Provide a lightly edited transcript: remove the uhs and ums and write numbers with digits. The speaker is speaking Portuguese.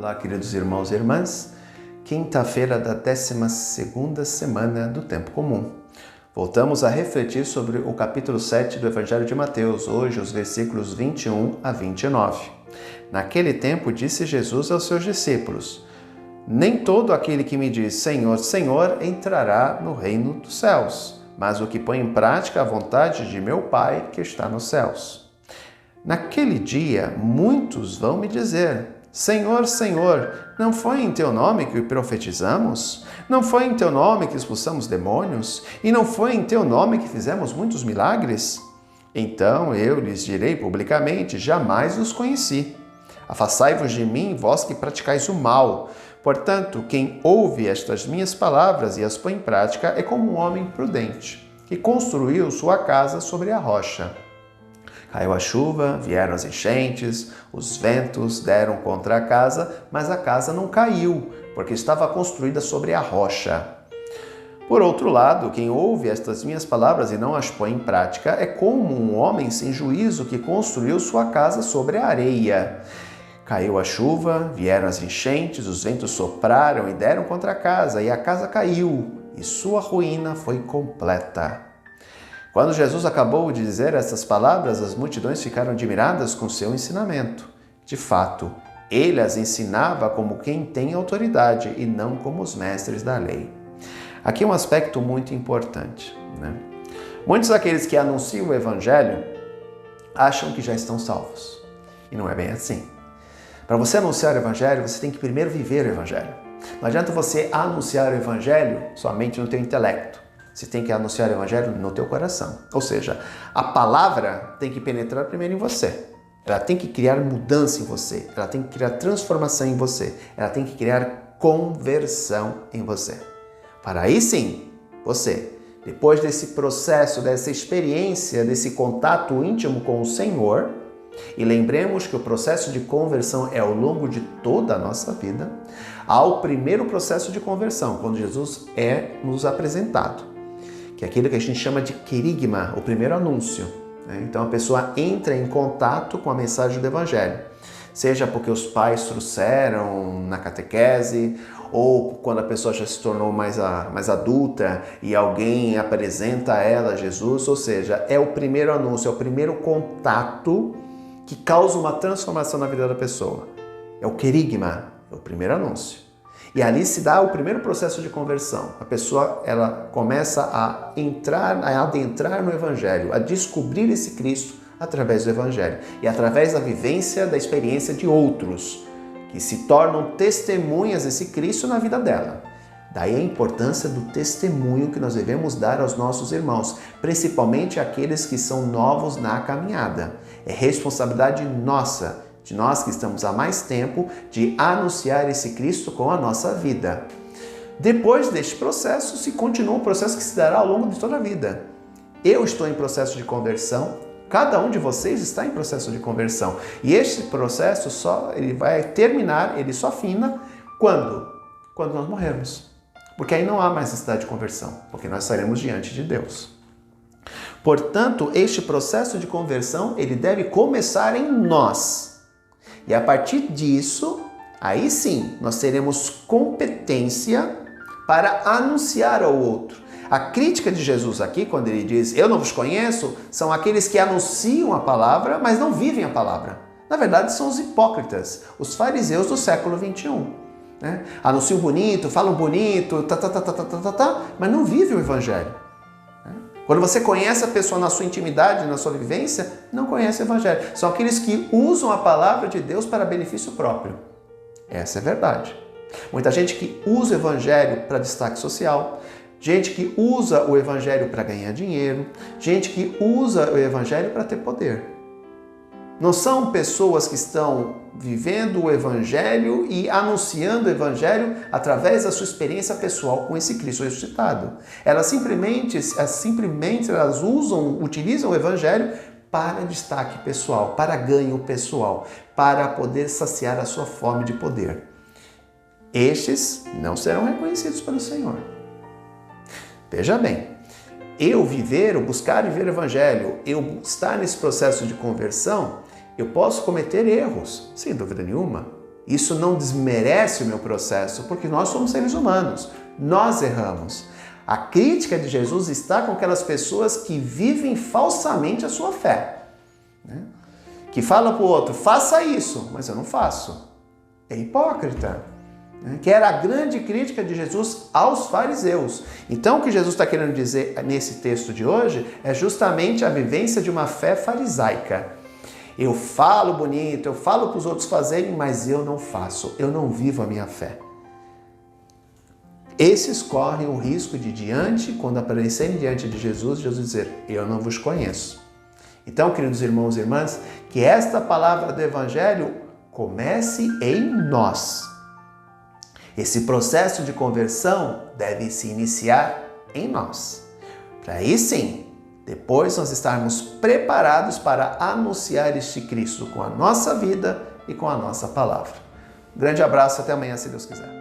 Olá, queridos irmãos e irmãs. Quinta-feira da 12ª semana do Tempo Comum. Voltamos a refletir sobre o capítulo 7 do Evangelho de Mateus, hoje os versículos 21 a 29. Naquele tempo disse Jesus aos seus discípulos: Nem todo aquele que me diz Senhor, Senhor entrará no reino dos céus, mas o que põe em prática a vontade de meu Pai que está nos céus. Naquele dia, muitos vão me dizer: Senhor, Senhor, não foi em teu nome que profetizamos? Não foi em teu nome que expulsamos demônios? E não foi em teu nome que fizemos muitos milagres? Então eu lhes direi publicamente: jamais os conheci. Afastai-vos de mim, vós que praticais o mal. Portanto, quem ouve estas minhas palavras e as põe em prática é como um homem prudente, que construiu sua casa sobre a rocha. Caiu a chuva, vieram as enchentes, os ventos deram contra a casa, mas a casa não caiu, porque estava construída sobre a rocha. Por outro lado, quem ouve estas minhas palavras e não as põe em prática é como um homem sem juízo que construiu sua casa sobre a areia. Caiu a chuva, vieram as enchentes, os ventos sopraram e deram contra a casa, e a casa caiu, e sua ruína foi completa. Quando Jesus acabou de dizer essas palavras, as multidões ficaram admiradas com seu ensinamento. De fato, ele as ensinava como quem tem autoridade e não como os mestres da lei. Aqui é um aspecto muito importante, né? Muitos daqueles que anunciam o Evangelho acham que já estão salvos. E não é bem assim. Para você anunciar o Evangelho, você tem que primeiro viver o Evangelho. Não adianta você anunciar o Evangelho somente no teu intelecto. Você tem que anunciar o Evangelho no teu coração. Ou seja, a palavra tem que penetrar primeiro em você. Ela tem que criar mudança em você. Ela tem que criar transformação em você. Ela tem que criar conversão em você. Para aí sim, você, depois desse processo, dessa experiência, desse contato íntimo com o Senhor, e lembremos que o processo de conversão é ao longo de toda a nossa vida, há o primeiro processo de conversão, quando Jesus é nos apresentado, que é aquilo que a gente chama de querigma, o primeiro anúncio. Então a pessoa entra em contato com a mensagem do Evangelho, seja porque os pais trouxeram na catequese, ou quando a pessoa já se tornou mais adulta e alguém apresenta a ela Jesus, ou seja, é o primeiro anúncio, é o primeiro contato que causa uma transformação na vida da pessoa. É o querigma, é o primeiro anúncio. E ali se dá o primeiro processo de conversão. A pessoa ela começa a adentrar no Evangelho, a descobrir esse Cristo através do Evangelho e através da vivência, da experiência de outros, que se tornam testemunhas desse Cristo na vida dela. Daí a importância do testemunho que nós devemos dar aos nossos irmãos, principalmente aqueles que são novos na caminhada. É responsabilidade nossa, de nós que estamos há mais tempo, de anunciar esse Cristo com a nossa vida. Depois deste processo, se continua um processo que se dará ao longo de toda a vida. Eu estou em processo de conversão, cada um de vocês está em processo de conversão. E este processo ele vai terminar, ele só fina, quando? Quando nós morrermos. Porque aí não há mais necessidade de conversão, porque nós estaremos diante de Deus. Portanto, este processo de conversão, ele deve começar em nós. E a partir disso, aí sim, nós teremos competência para anunciar ao outro. A crítica de Jesus aqui, quando ele diz, eu não vos conheço, são aqueles que anunciam a palavra, mas não vivem a palavra. Na verdade, são os hipócritas, os fariseus do século XXI. Né? Anunciam bonito, falam bonito, mas não vivem o Evangelho. Quando você conhece a pessoa na sua intimidade, na sua vivência, não conhece o Evangelho. São aqueles que usam a palavra de Deus para benefício próprio. Essa é a verdade. Muita gente que usa o Evangelho para destaque social, gente que usa o Evangelho para ganhar dinheiro, gente que usa o Evangelho para ter poder. Não são pessoas que estão vivendo o Evangelho e anunciando o Evangelho através da sua experiência pessoal com esse Cristo ressuscitado. Elas simplesmente utilizam o Evangelho para destaque pessoal, para ganho pessoal, para poder saciar a sua fome de poder. Estes não serão reconhecidos pelo Senhor. Veja bem, eu buscar viver o Evangelho, eu estar nesse processo de conversão, eu posso cometer erros, sem dúvida nenhuma. Isso não desmerece o meu processo, porque nós somos seres humanos, nós erramos. A crítica de Jesus está com aquelas pessoas que vivem falsamente a sua fé, né? Que fala para o outro, faça isso, mas eu não faço. É hipócrita. Né? Que era a grande crítica de Jesus aos fariseus. Então o que Jesus está querendo dizer nesse texto de hoje é justamente a vivência de uma fé farisaica. Eu falo bonito, eu falo para os outros fazerem, mas eu não faço, eu não vivo a minha fé. Esses correm o risco de quando aparecerem diante de Jesus, Jesus dizer, eu não vos conheço. Então, queridos irmãos e irmãs, que esta palavra do Evangelho comece em nós. Esse processo de conversão deve se iniciar em nós. Para aí sim, depois nós estarmos preparados para anunciar este Cristo com a nossa vida e com a nossa palavra. Um grande abraço, até amanhã, se Deus quiser.